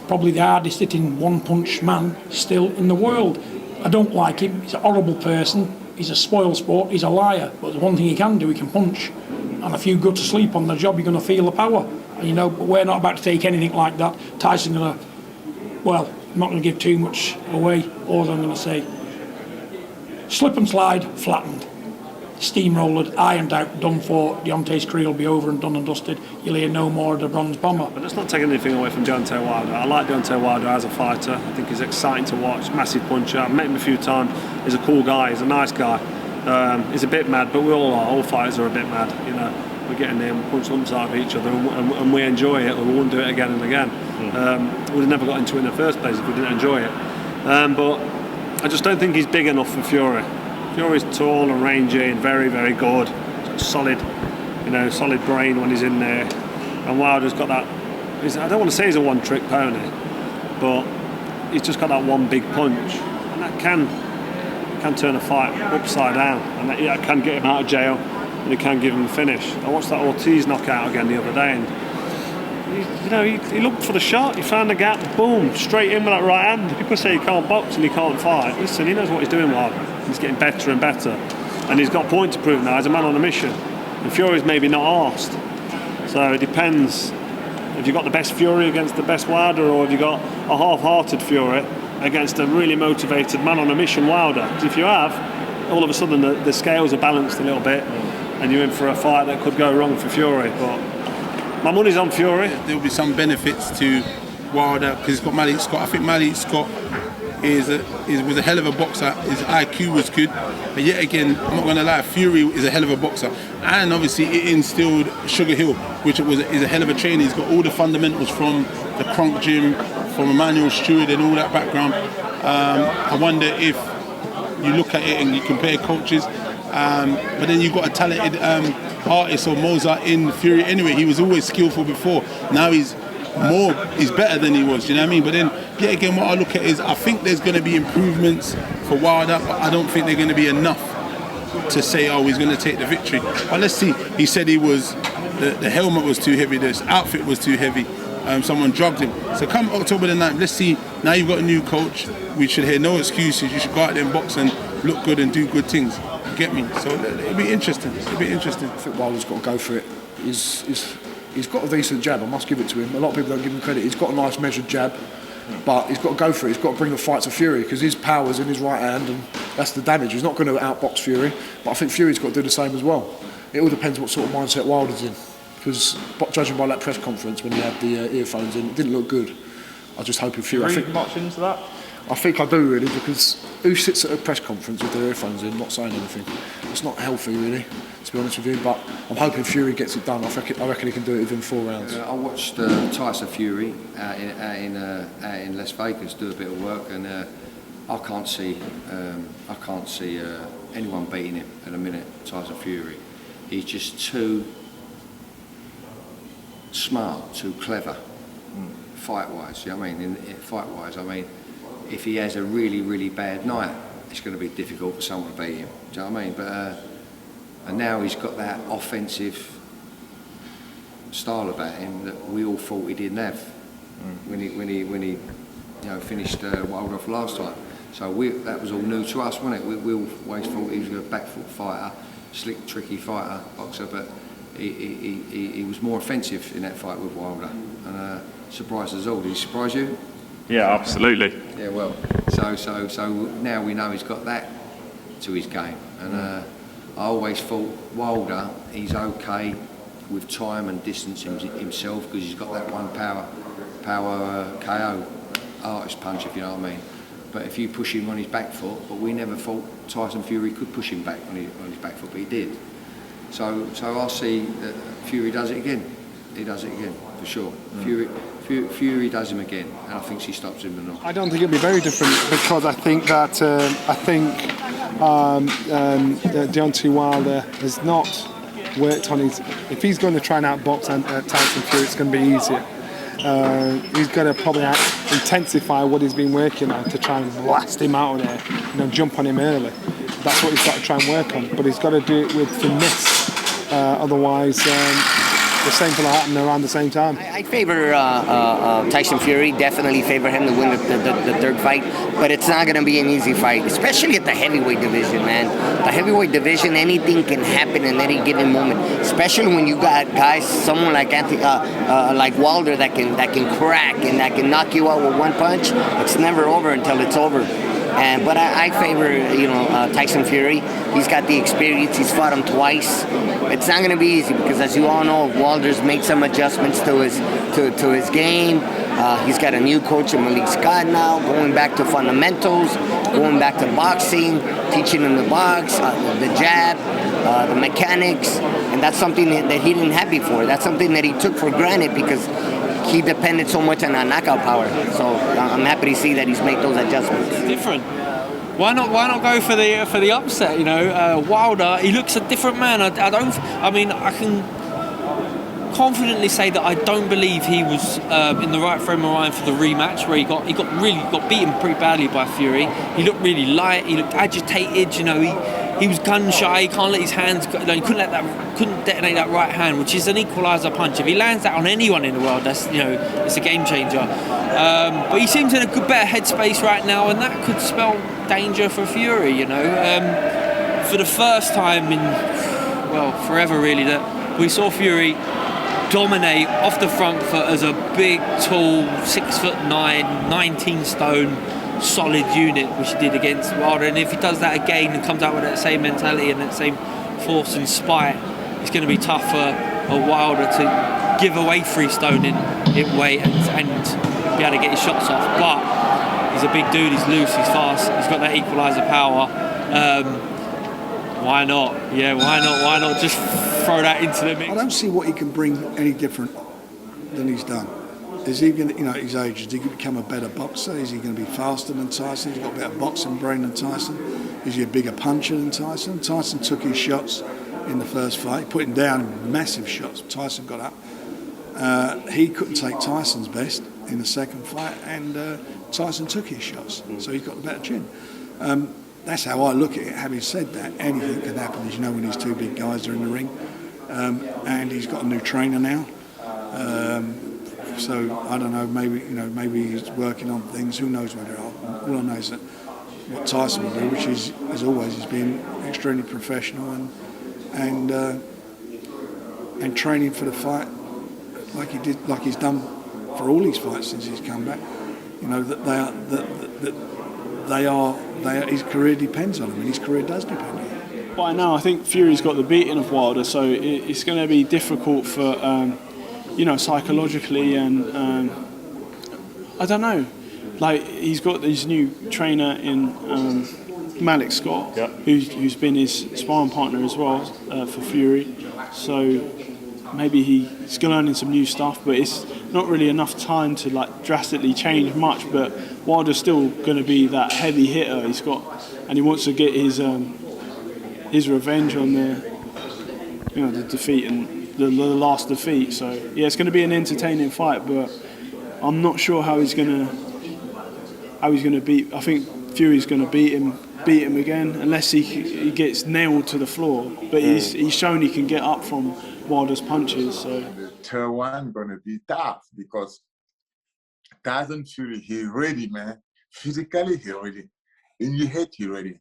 probably the hardest hitting one-punch man still in the world. I don't like him. He's a horrible person. He's a spoil sport. He's a liar. But the one thing he can do, he can punch. And if you go to sleep on the job, you're going to feel the power. And, you know, but we're not about to take anything like that. Tyson's going to, well, I'm not going to give too much away. All I'm going to say, slip and slide, flattened. Steamrolled, ironed out, done for. Deontay's career will be over and done and dusted. You'll hear no more of the Bronze Bomber. But let's not take anything away from Deontay Wilder. I like Deontay Wilder as a fighter. I think he's exciting to watch. Massive puncher. I've met him a few times. He's a cool guy. He's a nice guy. He's a bit mad, but we all are. All fighters are a bit mad. You know, we get in there and punch lumps out of each other, and we enjoy it. We won't do it again and again. We'd have never got into it in the first place if we didn't enjoy it. But I just don't think he's big enough for Fury. Fury's tall and rangy and very, very good. Solid, you know, solid brain when he's in there. And Wilder's got that. I don't want to say he's a one-trick pony, but he's just got that one big punch, and that can turn a fight upside down, and that can get him out of jail, and it can give him a finish. I watched that Ortiz knockout again the other day, and he looked for the shot. He found the gap, boom, straight in with that right hand. People say he can't box and he can't fight. Listen, he knows what he's doing, Wilder. He's getting better and better, and he's got a point to prove now. He's a man on a mission, and Fury's maybe not arsed. So it depends. Have you got the best Fury against the best Wilder, or have you got a half-hearted Fury against a really motivated man on a mission Wilder? Because if you have, all of a sudden the scales are balanced a little bit, and you're in for a fight that could go wrong for Fury. But my money's on Fury. There'll be some benefits to Wilder because he's got Malik Scott. I think Malik Scott was a hell of a boxer. His IQ was good, but yet again, I'm not going to lie, Fury is a hell of a boxer, and obviously it instilled Sugar Hill, which is a hell of a trainer. He's got all the fundamentals from the Kronk gym, from Emmanuel Stewart and all that background. I wonder if you look at it and you compare coaches, but then you've got a talented artist or Mozart in Fury anyway. He was always skillful before. Now he's better than he was, you know what I mean? But then, yet again, what I look at is I think there's going to be improvements for Wilder, but I don't think they're going to be enough to say, oh, he's going to take the victory. But let's see. He said the helmet was too heavy, the outfit was too heavy. Someone drugged him. So come October the 9th, let's see. Now you've got a new coach. We should hear no excuses. You should go out there and box and look good and do good things. You get me? So it'll be interesting. It'll be interesting. I think Wilder's got to go for it. He's got a decent jab, I must give it to him. A lot of people don't give him credit. He's got a nice measured jab, but he's got to go for it. He's got to bring the fight to Fury because his power's in his right hand, and that's the damage. He's not going to outbox Fury, but I think Fury's got to do the same as well. It all depends what sort of mindset Wilder's in, because judging by that press conference when he had the earphones in, it didn't look good. I just hope Fury... Do you read much into that? I think I do really, because who sits at a press conference with their earphones in, not saying anything? It's not healthy really, to be honest with you, but I'm hoping Fury gets it done. I reckon he can do it within 4 rounds. I watched Tyson Fury out in Las Vegas do a bit of work, and I can't see anyone beating him at the minute, Tyson Fury. He's just too smart, too clever, fight-wise, you know what I mean? Fight-wise, I mean, if he has a really, really bad night, it's going to be difficult for someone to beat him. Do you know what I mean? But and now he's got that offensive style about him that we all thought he didn't have when he finished Wilder off last time. So that was all new to us, wasn't it? We always thought he was a back foot fighter, slick, tricky fighter, boxer, but he was more offensive in that fight with Wilder, and surprised us all. Did he surprise you? Yeah, absolutely. Yeah, well, so now we know he's got that to his game, and I always thought Wilder, he's okay with time and distance himself because he's got that one power KO artist punch, if you know what I mean. But if you push him on his back foot, but we never thought Tyson Fury could push him back on his back foot, but he did. So I see that Fury does it again. He does it again for sure. Fury does him again, and I think she stops him enough. I don't think it'll be very different because I think Deontay Wilder has not worked on his. If he's going to try and outbox Tyson Fury, it's going to be easier. He's got to probably intensify what he's been working on to try and blast him out of there, jump on him early. That's what he's got to try and work on. But he's got to do it with finesse. Otherwise, the same thing will happen around the same time. I favor Tyson Fury, definitely favor him to win the third fight, but it's not going to be an easy fight, especially at the heavyweight division, man. The heavyweight division, anything can happen in any given moment, especially when you got guys, someone like like Wilder that can crack and that can knock you out with one punch. It's never over until it's over. But I favor, Tyson Fury. He's got the experience. He's fought him twice. It's not going to be easy because, as you all know, Wilder's made some adjustments to his game. He's got a new coach in Malik Scott now, going back to fundamentals, going back to boxing, teaching him the box, the jab, the mechanics, and that's something that he didn't have before. That's something that he took for granted because he depended so much on that knockout power. So I'm happy to see that he's made those adjustments. Different. Why not go for the upset? Wilder, he looks a different man. I can confidently say that I don't believe he was in the right frame of mind for the rematch, where he got beaten pretty badly by Fury. He looked really light. He looked agitated. He was gun shy. He can't let his hands go. He couldn't detonate that right hand, which is an equaliser punch. If he lands that on anyone in the world, that's it's a game changer. But he seems in a better headspace right now, and that could spell danger for Fury. For the first time in forever really, that we saw Fury dominate off the front foot as a big, tall, 6'9", 19 stone. Solid unit, which he did against Wilder, and if he does that again and comes out with that same mentality and that same force and spite, it's going to be tough for Wilder to give away 3 stone in weight and be able to get his shots off. But he's a big dude, he's loose, he's fast, he's got that equaliser power. Why not? Yeah, why not just throw that into the mix? I don't see what he can bring any different than he's done. Is he going to, at his age, is he going to become a better boxer? Is he going to be faster than Tyson? He's got a better boxing brain than Tyson. Is he a bigger puncher than Tyson? Tyson took his shots in the first fight, put him down massive shots. Tyson got up. He couldn't take Tyson's best in the second fight, and Tyson took his shots, so he's got the better chin. That's how I look at it. Having said that, anything can happen, as you know, when these two big guys are in the ring. And he's got a new trainer now. So I don't know. Maybe he's working on things. Who knows where they are? All I know is that what Tyson will do, which is, as always, is being extremely professional and training for the fight like he's done for all his fights since he's come back. His career depends on him, and his career does depend on him. By now, I think Fury's got the beating of Wilder, so it's going to be difficult for. Psychologically, and I don't know. Like, he's got this new trainer in Malik Scott, who's been his sparring partner as well for Fury. So maybe he's learning some new stuff, but it's not really enough time to drastically change much. But Wilder's still going to be that heavy hitter and he wants to get his revenge on the defeat and. The last defeat, so yeah, it's going to be an entertaining fight, but I'm not sure how he's going to beat. I think Fury's going to beat him again, unless he gets nailed to the floor. But he's shown he can get up from Wilder's punches. So the third one going to be tough because Tyson Fury, he's ready, man. Physically, he's ready. In your head, he's ready.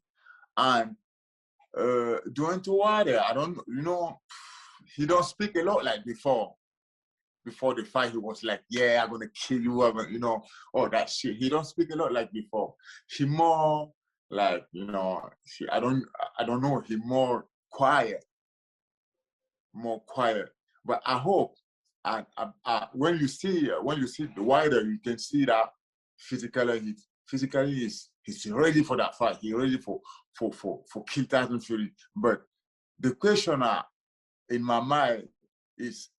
And Deontay Wilder, I don't, he don't speak a lot like before. Before the fight, he was like, "Yeah, I'm gonna kill you," all that shit. He don't speak a lot like before. He more like, I don't know. He more quiet. But I hope, and when you see the Wilder, you can see that physically he's ready for that fight. He's ready for kill Tyson Fury. But the question in my mind is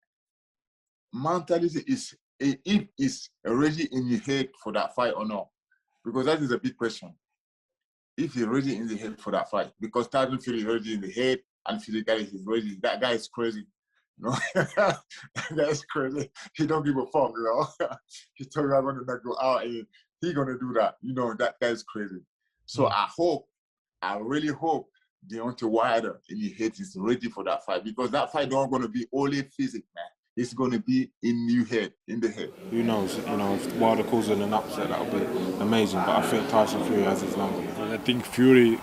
mentality is if it's already in your head for that fight or not, because that is a big question. If he's already in the head for that fight, because Tyson Fury is already in the head and physically he's ready. That guy is crazy. That guy is crazy. He don't give a fuck. He told me I'm gonna go out and he gonna do that. That guy is crazy. So I really hope Deontay Wilder in his head is ready for that fight, because that fight don't gonna be only physics, man. it's going to be in the head. Who knows? You know, if Wilder calls it an upset, that would be amazing. But I think Tyson Fury has his number. I think Fury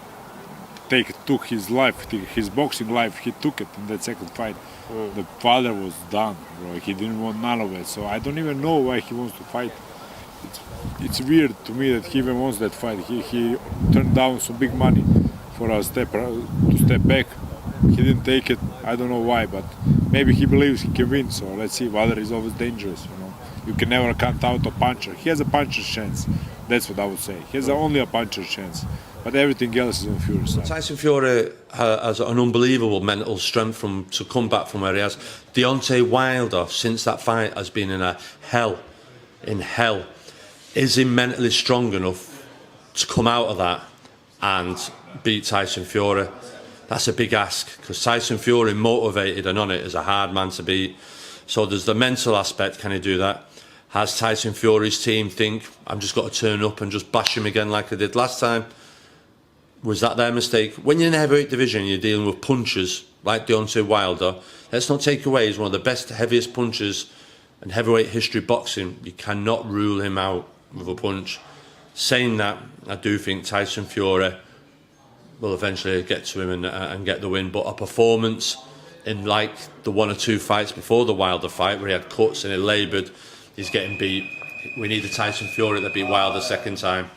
took his life, his boxing life. He took it in that second fight. The Wilder was done, bro. He didn't want none of it. So I don't even know why he wants to fight. It's weird to me that he even wants that fight. He turned down some big money for a step back. He didn't take it. I don't know why, but maybe he believes he can win. So let's see. Wilder is always dangerous. You know, you can never count out a puncher. He has a puncher's chance. That's what I would say. He has only a puncher's chance. But everything else is on Fury's side. Tyson Fury has an unbelievable mental strength to come back from where he has. Deontay Wilder, since that fight, has been in hell. Is he mentally strong enough to come out of that and beat Tyson Fury? That's a big ask, because Tyson Fury, motivated and on it, is a hard man to beat. So there's the mental aspect. Can he do that? Has Tyson Fury's team think, I'm just got to turn up and just bash him again like I did last time? Was that their mistake? When you're in the heavyweight division, you're dealing with punchers like Deontay Wilder. Let's not take away, he's one of the best, heaviest punchers in heavyweight history boxing. You cannot rule him out with a punch. Saying that, I do think Tyson Fury will eventually get to him and get the win. But a performance in like the 1 or 2 fights before the Wilder fight, where he had cuts and he laboured, he's getting beat. We need a Tyson Fury to beat Wilder second time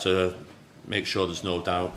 to make sure there's no doubt.